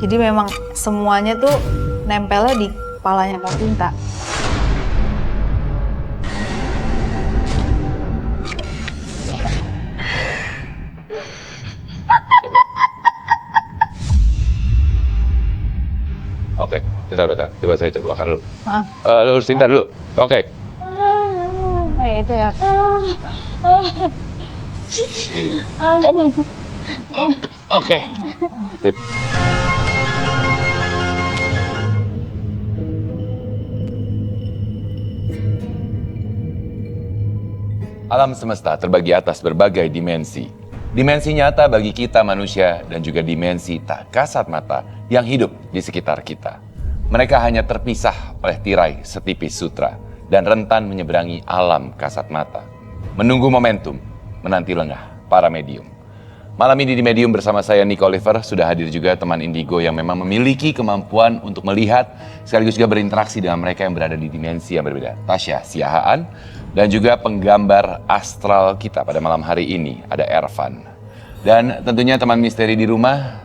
Jadi memang semuanya tuh nempelnya di kepalanya Kak Sinta. Oke, bentar. Coba saya coba makan dulu. Maaf. Lu Sinta dulu. Oke. Itu ya. Oke. Sip. Alam semesta terbagi atas berbagai dimensi. Dimensi nyata bagi kita manusia dan juga dimensi tak kasat mata yang hidup di sekitar kita. Mereka hanya terpisah oleh tirai setipis sutra dan rentan menyeberangi alam kasat mata. Menunggu momentum, menanti lengah para medium. Malam ini di Medium bersama saya Nick Oliver sudah hadir juga teman Indigo yang memang memiliki kemampuan untuk melihat sekaligus juga berinteraksi dengan mereka yang berada di dimensi yang berbeda. Tasya Siahaan dan juga penggambar astral kita pada malam hari ini ada Ervan. Dan tentunya teman misteri di rumah,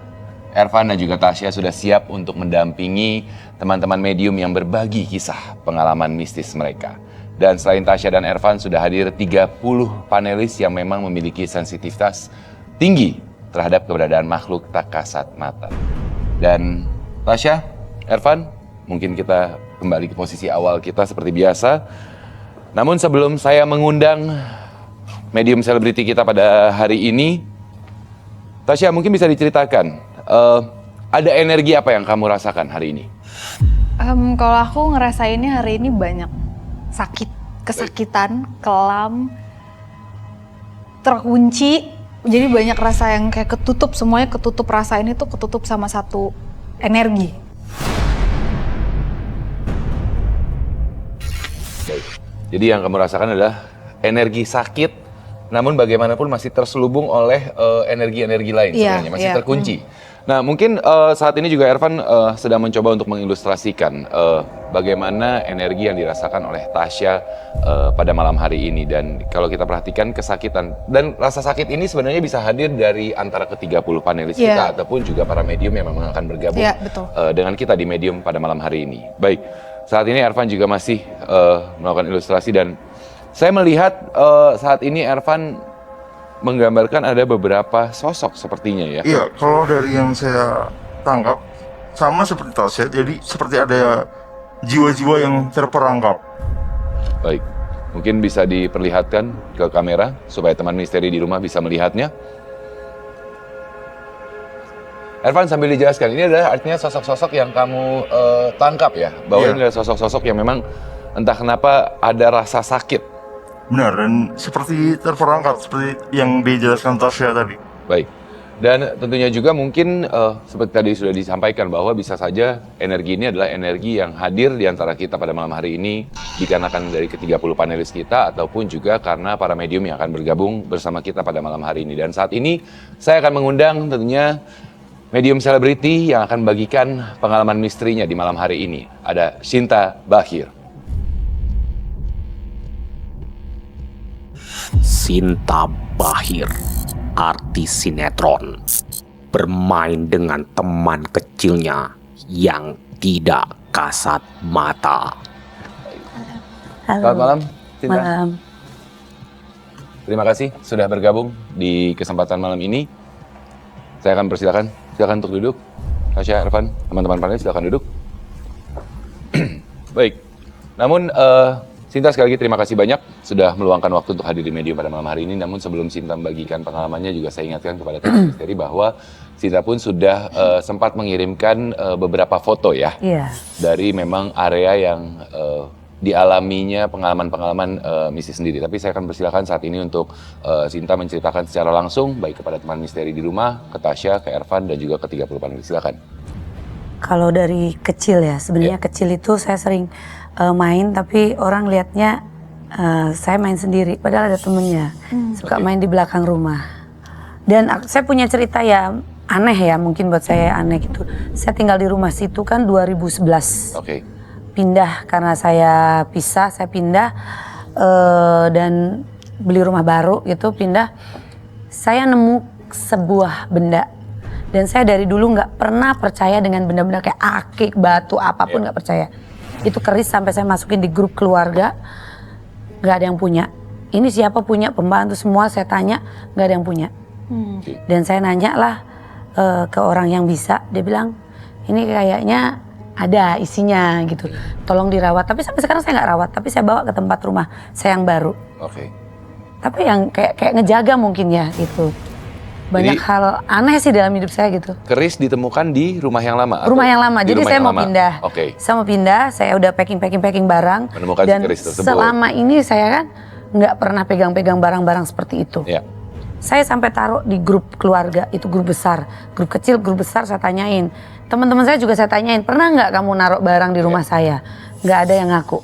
Ervan dan juga Tasya sudah siap untuk mendampingi teman-teman medium yang berbagi kisah pengalaman mistis mereka. Dan selain Tasya dan Ervan sudah hadir 30 panelis yang memang memiliki sensitivitas tinggi terhadap keberadaan makhluk tak kasat mata. Dan Tasya, Ervan, mungkin kita kembali ke posisi awal kita seperti biasa. Namun sebelum saya mengundang medium selebriti kita pada hari ini, Tasya mungkin bisa diceritakan, ada energi apa yang kamu rasakan hari ini? Kalau aku ngerasainnya hari ini banyak sakit, kesakitan, kelam, terkunci. Jadi banyak rasa yang kayak ketutup, semuanya ketutup, rasa ini tuh ketutup sama satu energi. Jadi yang kamu rasakan adalah energi sakit, namun bagaimanapun masih terselubung oleh energi-energi lain sebenarnya, masih terkunci. Nah mungkin saat ini juga Ervan sedang mencoba untuk mengilustrasikan bagaimana energi yang dirasakan oleh Tasya pada malam hari ini. Dan kalau kita perhatikan kesakitan, dan rasa sakit ini sebenarnya bisa hadir dari antara ke-30 panelis kita ataupun juga para medium yang memang akan bergabung dengan kita di Medium pada malam hari ini. Baik, saat ini Ervan juga masih melakukan ilustrasi dan saya melihat saat ini Ervan menggambarkan ada beberapa sosok sepertinya ya. Iya, kalau dari yang saya tangkap sama seperti Tasya, jadi seperti ada jiwa-jiwa yang terperangkap. Baik, mungkin bisa diperlihatkan ke kamera supaya teman misteri di rumah bisa melihatnya. Ervan sambil dijelaskan, ini adalah artinya sosok-sosok yang kamu tangkap ya, bahwa ini adalah sosok-sosok yang memang entah kenapa ada rasa sakit. Benar, dan seperti terperangkap, seperti yang dijelaskan Tasya tadi. Baik, dan tentunya juga mungkin seperti tadi sudah disampaikan bahwa bisa saja energi ini adalah energi yang hadir di antara kita pada malam hari ini dikarenakan dari ke-30 panelis kita ataupun juga karena para medium yang akan bergabung bersama kita pada malam hari ini. Dan saat ini saya akan mengundang tentunya medium selebriti yang akan membagikan pengalaman misterinya di malam hari ini. Ada Sinta Bahir. Sinta Bahir, artis sinetron, bermain dengan teman kecilnya yang tidak kasat mata. Halo. Selamat malam, Sinta. Malam. Terima kasih sudah bergabung di kesempatan malam ini. Saya akan persilakan, silakan untuk duduk. Tasya, Ervan, teman-teman panel silakan duduk. Baik, namun Sinta sekali lagi terima kasih banyak sudah meluangkan waktu untuk hadir di Medium pada malam hari ini. Namun sebelum Sinta membagikan pengalamannya juga saya ingatkan kepada teman misteri bahwa Sinta pun sudah sempat mengirimkan beberapa foto ya. Dari memang area yang dialaminya pengalaman-pengalaman mistis sendiri. Tapi saya akan persilakan saat ini untuk Sinta menceritakan secara langsung baik kepada teman misteri di rumah, ke Tasya, ke Ervan dan juga ke 30 panelis. Silakan. Kalau dari kecil ya, sebenarnya kecil itu saya sering main tapi orang lihatnya saya main sendiri padahal ada temennya suka main di belakang rumah. Dan saya punya cerita ya aneh ya, mungkin buat saya aneh gitu. Saya tinggal di rumah situ kan 2011. Pindah karena saya pisah, saya pindah dan beli rumah baru gitu, pindah. Saya nemu sebuah benda Dan saya dari dulu nggak pernah percaya dengan benda-benda kayak akik, batu, apapun nggak percaya. Itu keris sampai saya masukin di grup keluarga, nggak ada yang punya. Ini siapa punya, pembantu semua saya tanya, nggak ada yang punya. Dan saya nanya lah ke orang yang bisa, dia bilang ini kayaknya ada isinya gitu, tolong dirawat. Tapi sampai sekarang saya nggak rawat, tapi saya bawa ke tempat rumah saya yang baru. Tapi yang kayak ngejaga mungkin ya gitu. Banyak hal aneh sih dalam hidup saya gitu. Keris ditemukan di rumah yang lama? Rumah yang lama, jadi saya mau pindah. Saya mau pindah, saya udah packing barang. Menemukan dan keris tersebut. Selama ini saya kan nggak pernah pegang-pegang barang-barang seperti itu. Saya sampai taruh di grup keluarga, itu grup besar. Grup kecil, grup besar saya tanyain. Teman-teman saya juga saya tanyain, pernah nggak kamu naruh barang di rumah saya? Nggak ada yang ngaku.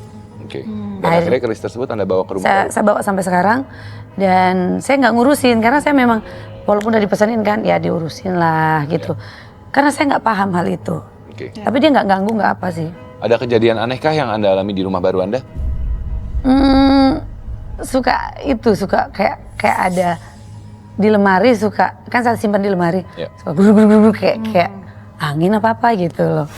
Dan akhirnya keris tersebut Anda bawa ke rumah? Saya bawa sampai sekarang. Dan saya nggak ngurusin, karena saya memang walaupun udah dipesanin kan, ya diurusin lah gitu. Karena saya nggak paham hal itu. Tapi dia nggak ganggu, nggak apa sih. Ada kejadian anehkah yang Anda alami di rumah baru Anda? Suka kayak ada di lemari, suka kan saya simpan di lemari, suka guru kayak angin apa gitu loh.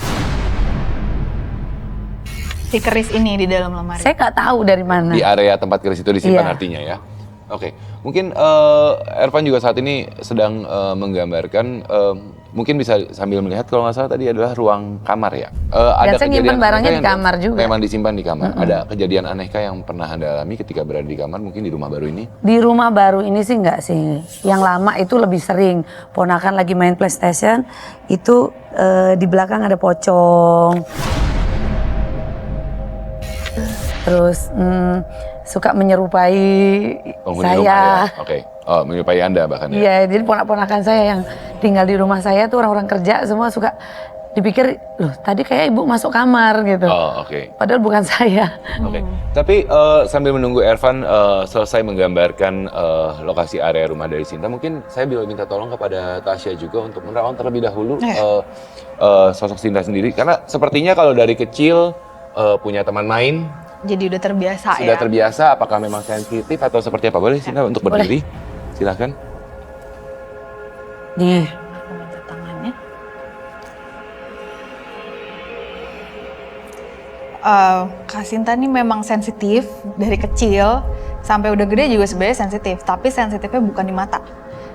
Si keris ini di dalam lemari. Saya nggak tahu dari mana. Di area tempat keris itu disimpan artinya ya? Mungkin Ervan juga saat ini sedang menggambarkan, mungkin bisa sambil melihat, kalau nggak salah tadi adalah ruang kamar ya? Dan saya nyimpan barangnya di kamar juga. Memang disimpan di kamar. Ada kejadian anehkah yang pernah Anda alami ketika berada di kamar, mungkin di rumah baru ini? Di rumah baru ini sih nggak sih. Yang lama itu lebih sering. Ponakan lagi main PlayStation, itu di belakang ada pocong. Terus suka menyerupai saya. Menyerupai Anda bahkan ya? Iya, jadi ponakan saya yang tinggal di rumah saya tuh orang-orang kerja semua suka dipikir, loh tadi kayak ibu masuk kamar gitu. Padahal bukan saya. Tapi sambil menunggu Ervan selesai menggambarkan lokasi area rumah dari Sinta, mungkin saya bisa minta tolong kepada Tasya juga untuk menerawang terlebih dahulu sosok Sinta sendiri. Karena sepertinya kalau dari kecil punya teman main, jadi udah terbiasa sudah terbiasa, apakah memang sensitif atau seperti apa? Boleh Sinta untuk berdiri? Silahkan. Nih. Aku minta tangannya. Kak Sinta ini memang sensitif dari kecil sampai udah gede juga sebenarnya sensitif, tapi sensitifnya bukan di mata,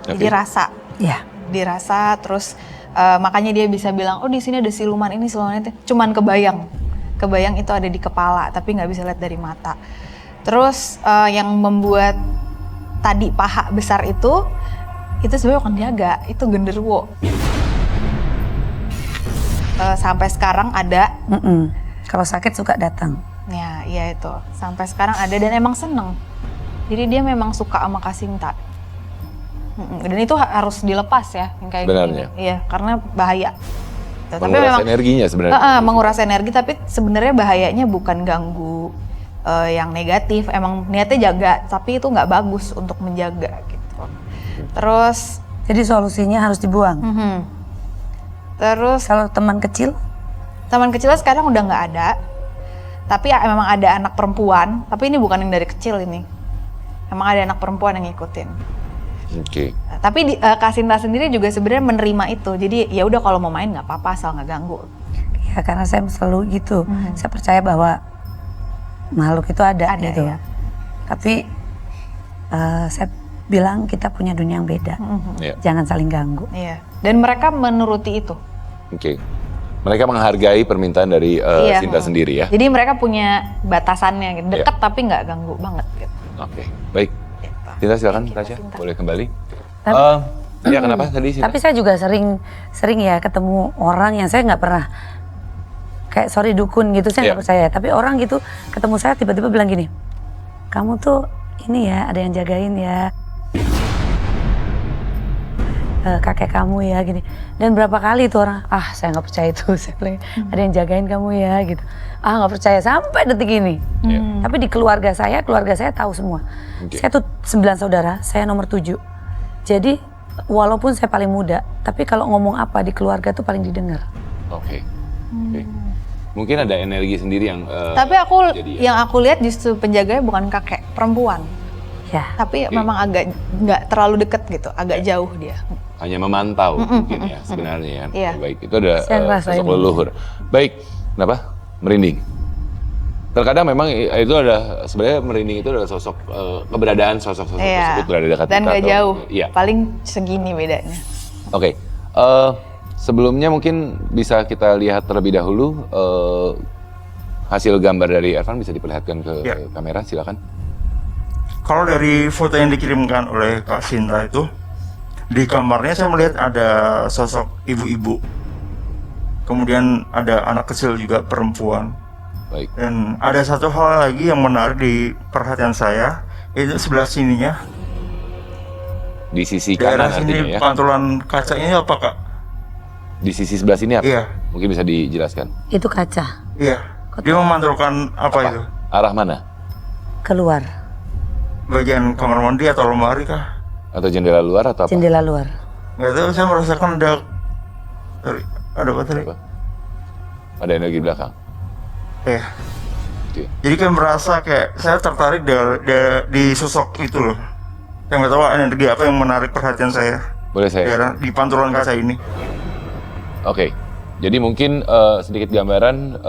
jadi rasa. Dirasa, terus makanya dia bisa bilang, oh di sini ada siluman ini, siluman itu. Cuman kebayang itu ada di kepala, tapi nggak bisa lihat dari mata. Terus yang membuat tadi paha besar itu sebenarnya bukan jaga, itu genderuwo. Sampai sekarang ada. Kalau sakit suka datang. Ya, iya itu. Sampai sekarang ada dan emang seneng. Jadi dia memang suka sama Kak Sinta. Dan itu harus dilepas ya, yang kayak gini. Iya, karena bahaya. Menguras energinya sebenarnya. Menguras energi, tapi sebenarnya bahayanya bukan ganggu yang negatif. Emang niatnya jaga, tapi itu nggak bagus untuk menjaga gitu. Terus, jadi solusinya harus dibuang. Terus kalau teman kecil sekarang udah nggak ada. Tapi ya, memang ada anak perempuan. Tapi ini bukan yang dari kecil ini. Emang ada anak perempuan yang ngikutin. Tapi Kak Sinta sendiri juga sebenarnya menerima itu. Jadi ya udah kalau mau main nggak apa-apa asal nggak ganggu. Ya karena saya selalu gitu. Saya percaya bahwa makhluk itu ada gitu. Ya. Tapi saya bilang kita punya dunia yang beda. Jangan saling ganggu. Iya. Dan mereka menuruti itu. Mereka menghargai permintaan dari Sinta sendiri ya. Jadi mereka punya batasannya, gitu. Dekat tapi nggak ganggu banget. Gitu. Baik. Sinta silakan, Tasya, boleh kembali. Ya kenapa tadi Sinta? Tapi saya juga sering ya ketemu orang yang saya nggak pernah kayak sorry dukun gitu, saya nggak percaya. Tapi orang gitu ketemu saya tiba-tiba bilang gini, kamu tuh ini ya ada yang jagain ya. Kakek kamu ya gini. Dan berapa kali itu orang, saya nggak percaya itu, saya bilang ada yang jagain kamu ya gitu. Nggak percaya sampai detik ini. Tapi di keluarga saya tahu semua. Saya tuh 9 saudara, saya nomor 7. Jadi walaupun saya paling muda, tapi kalau ngomong apa di keluarga tuh paling didengar. Mungkin ada energi sendiri yang tapi yang aku lihat justru penjaganya bukan kakek, perempuan. Ya. Tapi memang agak nggak terlalu deket gitu, agak jauh dia. Hanya memantau mungkin ya sebenarnya ya. Iya. Baik, itu ada Saya ngerasain sosok ini. leluhur. Baik, kenapa? Merinding. Terkadang memang itu ada sebenarnya merinding itu adalah sosok keberadaan sosok-sosok tersebut berada dekat Dan kita nggak atau- jauh, Iya. paling segini bedanya. Oke. Sebelumnya mungkin bisa kita lihat terlebih dahulu hasil gambar dari Ervan bisa diperlihatkan ke Ya. kamera, silakan. Kalau dari foto yang dikirimkan oleh Kak Sinta itu, di kamarnya saya melihat ada sosok ibu-ibu. Kemudian ada anak kecil juga perempuan. Baik. Dan ada satu hal lagi yang menarik di perhatian saya, itu sebelah sininya. Di sisi Daerah kanan sini artinya ya. pantulan kacanya apa Kak? Di sisi sebelah sini apa? Iya. Mungkin bisa dijelaskan. Itu kaca Iya. Dia memantulkan apa itu? Arah mana? keluar, Bagian kamar mandi atau lemari kah? Atau jendela luar atau apa? jendela luar. Nggak tahu, saya merasakan ada apa tadi? Apa? Ada energi di belakang. Iya. Oke. Jadi kayak merasa kayak saya tertarik di sosok itu loh. Saya nggak tahu energi apa yang menarik perhatian saya. Boleh saya? Daerah di pantulan kaca ini. Oke. Jadi mungkin sedikit gambaran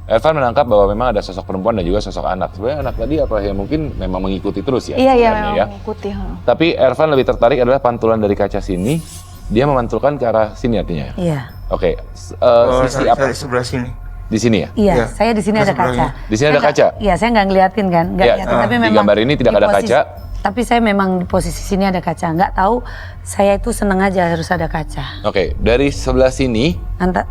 Ervan menangkap bahwa memang ada sosok perempuan dan juga sosok anak. Sebenarnya anak tadi apa yang mungkin memang mengikuti terus ya? Iya, sebenarnya memang ya. mengikuti. Tapi Ervan lebih tertarik adalah pantulan dari kaca sini. Dia memantulkan ke arah sini artinya. Iya. Oke. Sisi Saya apa? sebelah sini. Di sini ya? Iya, Iya. saya di sini Di ada kaca. sebelahnya. Di sini ada Saya nggak- kaca? Iya, saya nggak ngeliatin kan, nggak Iya, ngeliatin. Tapi di memang gambar ini tidak di ada posisi- kaca. Tapi saya memang di posisi sini ada kaca. Nggak tahu, saya itu seneng aja harus ada kaca. Oke. Dari sebelah sini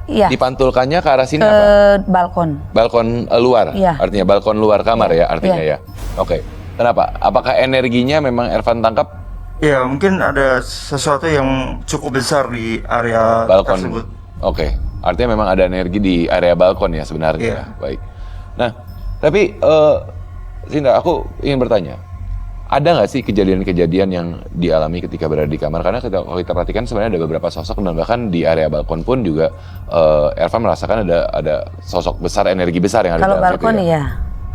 Iya, dipantulkannya ke arah sini ke apa? balkon. Balkon luar, Iya. artinya balkon luar kamar ya, artinya Iya. ya. Oke, kenapa? Apakah energinya memang Ervan tangkap Ya mungkin ada sesuatu yang cukup besar di area balkon? tersebut. Oke, artinya memang ada energi di area balkon ya sebenarnya. Iya. Baik. Nah, tapi Sinta, aku ingin bertanya, ada nggak sih kejadian-kejadian yang dialami ketika berada di kamar? Karena kalau kita perhatikan sebenarnya ada beberapa sosok dan bahkan di area balkon pun juga Ervan merasakan ada sosok besar, energi besar yang ada Kalau di dalam balkon situ ya. iya.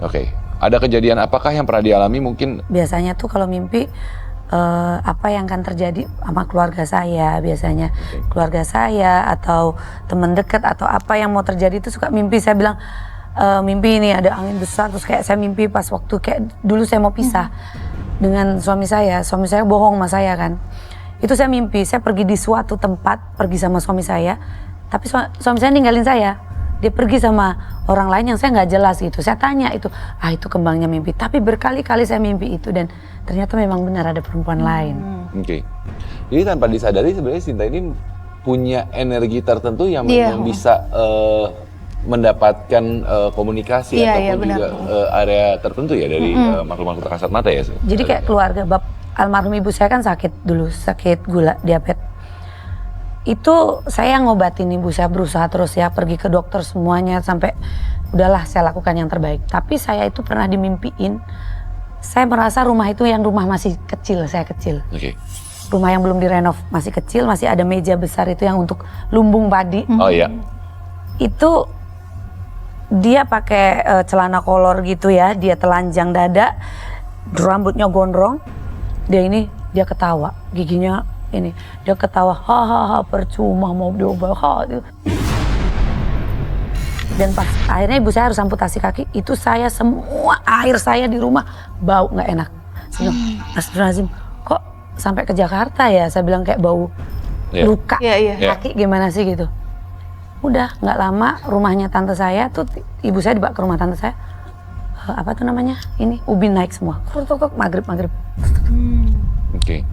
Oke, ada kejadian apakah yang pernah dialami mungkin? Biasanya tuh kalau mimpi apa yang akan terjadi sama keluarga saya biasanya. Keluarga saya atau teman dekat atau apa yang mau terjadi itu suka mimpi. Saya bilang mimpi ini ada angin besar, terus kayak saya mimpi pas waktu kayak dulu saya mau pisah dengan suami saya bohong sama saya kan. Itu saya mimpi, saya pergi di suatu tempat, pergi sama suami saya, tapi suami saya ninggalin saya. Dia pergi sama orang lain yang saya nggak jelas gitu. Saya tanya itu kembangnya mimpi. Tapi berkali-kali saya mimpi itu dan ternyata memang benar ada perempuan lain. Oke. Jadi tanpa disadari sebenarnya Sinta ini punya energi tertentu yang Iya. memang bisa mendapatkan komunikasi Iya, ataupun iya, benar. juga area tertentu ya dari makhluk-makhluk kasat mata ya. Jadi kayak keluarga, almarhum ibu saya kan sakit dulu, sakit gula, diabetes. Itu saya ngobatin ibu saya, berusaha terus ya, pergi ke dokter semuanya sampai udahlah saya lakukan yang terbaik. Tapi saya itu pernah dimimpiin, saya merasa rumah itu yang rumah masih kecil, saya kecil. Oke. Rumah yang belum direnov, masih kecil, masih ada meja besar itu yang untuk lumbung padi. Oh iya. Itu dia pakai celana kolor gitu ya, dia telanjang dada, rambutnya gondrong, dia ketawa, giginya ini, dia ketawa, hahaha percuma mau diubah, dan pas akhirnya ibu saya harus amputasi kaki, itu saya semua air saya di rumah bau nggak enak. Saya bilang, Astagfirullahaladzim, kok sampai ke Jakarta ya? Saya bilang kayak bau Iya. luka, Iya. kaki gimana sih gitu. Udah nggak lama rumahnya tante saya tuh, ibu saya dibawa ke rumah tante saya, apa tuh namanya, ini ubin naik semua, maghrib. Oke.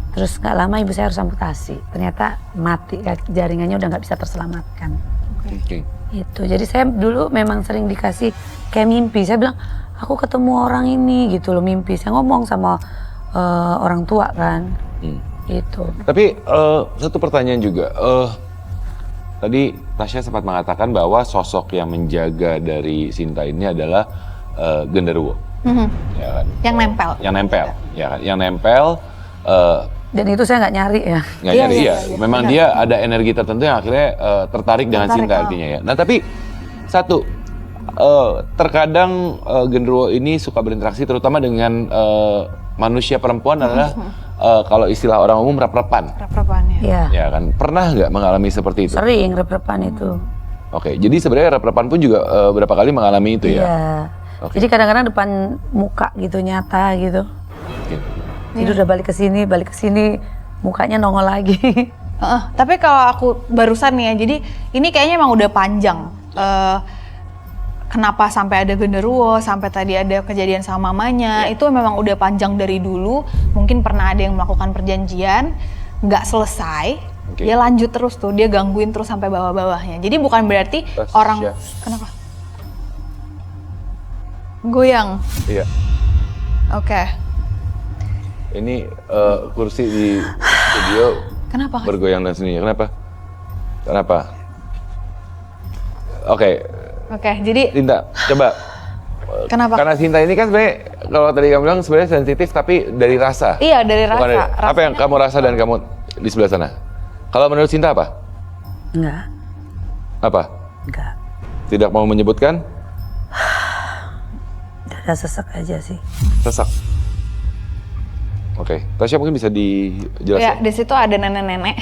Terus nggak lama ibu saya harus amputasi, ternyata mati, jaringannya udah nggak bisa terselamatkan. Oke. Itu, jadi saya dulu memang sering dikasih kayak mimpi. Saya bilang, aku ketemu orang ini gitu loh, mimpi. Saya ngomong sama orang tua kan, gitu. Tapi satu pertanyaan juga. Tadi Tasya sempat mengatakan bahwa sosok yang menjaga dari Sinta ini adalah genderuwo. Ya kan? Yang nempel. Yang nempel, ya kan? Yang nempel. Dan itu saya nggak nyari ya. Nggak nyari, iya. Memang dia ada energi tertentu yang akhirnya tertarik dengan Sinta artinya ya. Nah tapi satu, terkadang genderuwo ini suka berinteraksi terutama dengan manusia perempuan adalah kalau istilah orang umum rep-repan. Rep-repan ya. Iya. Ya kan, pernah nggak mengalami seperti itu? Sering rep-repan itu. Oke, jadi sebenarnya rep-repan pun juga berapa kali mengalami itu ya? Iya. Oke. Jadi kadang-kadang depan muka gitu nyata gitu. Oke. Jadi udah balik ke sini, mukanya nongol lagi. Tapi kalau aku barusan nih ya, jadi ini kayaknya emang udah panjang. Kenapa sampai ada genderuwo, sampai tadi ada kejadian sama mamanya, itu memang udah panjang dari dulu. Mungkin pernah ada yang melakukan perjanjian, nggak selesai, dia lanjut terus tuh, dia gangguin terus sampai bawah-bawahnya. Jadi bukan berarti orang, kenapa? Goyang? Iya. Oke. Ini kursi di studio Kenapa? bergoyang dan sendirinya. Kenapa? Oke. Oke, jadi Sinta, coba. kenapa? Karena Sinta ini kan sebenarnya kalau tadi kamu bilang sebenarnya sensitif tapi dari rasa. Iya, dari Bukan rasa. apa yang kamu rasa dan kamu di sebelah sana? Kalau menurut Sinta apa? Enggak, Apa? enggak. Tidak mau menyebutkan? Dada sesak aja sih. Sesak. Oke, Tasya mungkin bisa Ya, dijelaskan. di situ ada nenek-nenek.